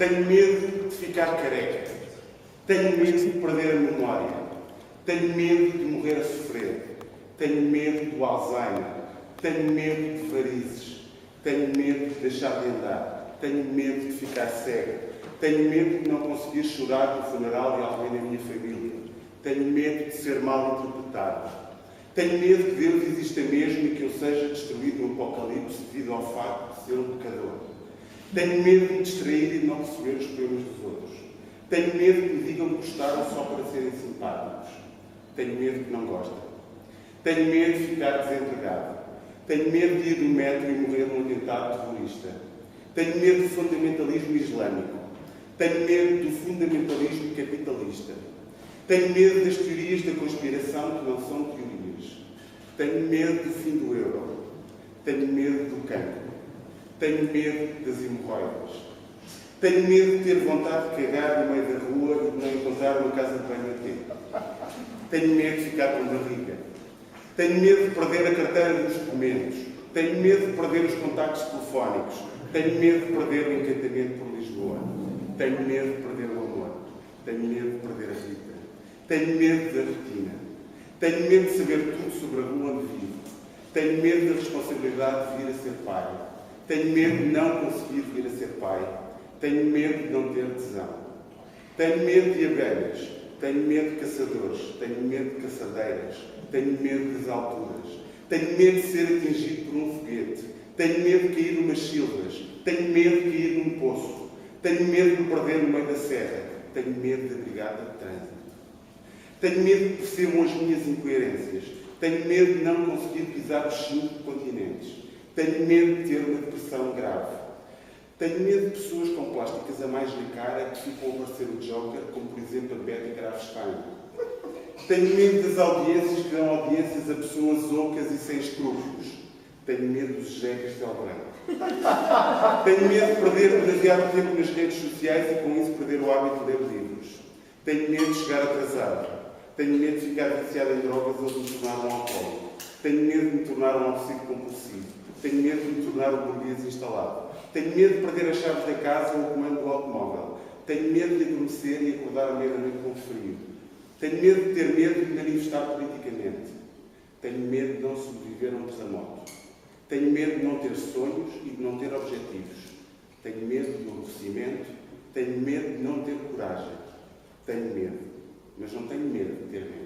Tenho medo de ficar careca. Tenho medo de perder a memória. Tenho medo de morrer a sofrer. Tenho medo do Alzheimer. Tenho medo de varizes. Tenho medo de deixar de andar. Tenho medo de ficar cega. Tenho medo de não conseguir chorar no funeral de alguém da minha família. Tenho medo de ser mal interpretado. Tenho medo que Deus exista mesmo e que eu seja destruído no Apocalipse devido ao facto de ser um pecador. Tenho medo de me distrair e de não perceber os problemas dos outros. Tenho medo que me digam que gostaram só para serem simpáticos. Tenho medo que não gostem. Tenho medo de ficar desempregado. Tenho medo de ir no metro e morrer num atentado terrorista. Tenho medo do fundamentalismo islâmico. Tenho medo do fundamentalismo capitalista. Tenho medo das teorias da conspiração que não são teorias. Tenho medo do fim do euro. Tenho medo do cancro. Tenho medo das hemorroidas. Tenho medo de ter vontade de cagar no meio da rua e de não encontrar uma casa de banho a tempo. Tenho medo de ficar com barriga. Tenho medo de perder a carteira dos documentos. Tenho medo de perder os contactos telefónicos. Tenho medo de perder o encantamento por Lisboa. Tenho medo de perder o amor. Tenho medo de perder a Rita. Tenho medo da rotina. Tenho medo de saber tudo sobre a rua onde vivo. Tenho medo da responsabilidade de vir a ser pai. Tenho medo de não conseguir vir a ser pai. Tenho medo de não ter tesão. Tenho medo de abelhas. Tenho medo de caçadores. Tenho medo de caçadeiras. Tenho medo das alturas. Tenho medo de ser atingido por um foguete. Tenho medo de cair numas silvas. Tenho medo de cair num poço. Tenho medo de me perder no meio da serra. Tenho medo da brigada de trânsito. Tenho medo de que percebam as minhas incoerências. Tenho medo de não conseguir pisar os 5 continentes. Tenho medo de ter uma depressão grave. Tenho medo de pessoas com plásticas a mais na cara que ficam a parecer o Joker, como por exemplo a Betty Grafstein. Tenho medo das audiências que dão audiências a pessoas ocas e sem escrúpulos. Tenho medo dos José Castelo Branco. Tenho medo de perder demasiado tempo nas redes sociais e com isso perder o hábito de ler livros. Tenho medo de chegar atrasado. Tenho medo de ficar viciado em drogas ou de me tornar um alcoólico. Tenho medo de me tornar um obsessivo compulsivo. Tenho medo de me tornar um burguês instalado. Tenho medo de perder as chaves da casa ou o comando do automóvel. Tenho medo de adormecer e acordar à meia-noite com frio. Tenho medo de ter medo de me manifestar politicamente. Tenho medo de não sobreviver a um terremoto. Tenho medo de não ter sonhos e de não ter objetivos. Tenho medo do aborrecimento. Tenho medo de não ter coragem. Tenho medo. Mas não tenho medo de ter medo.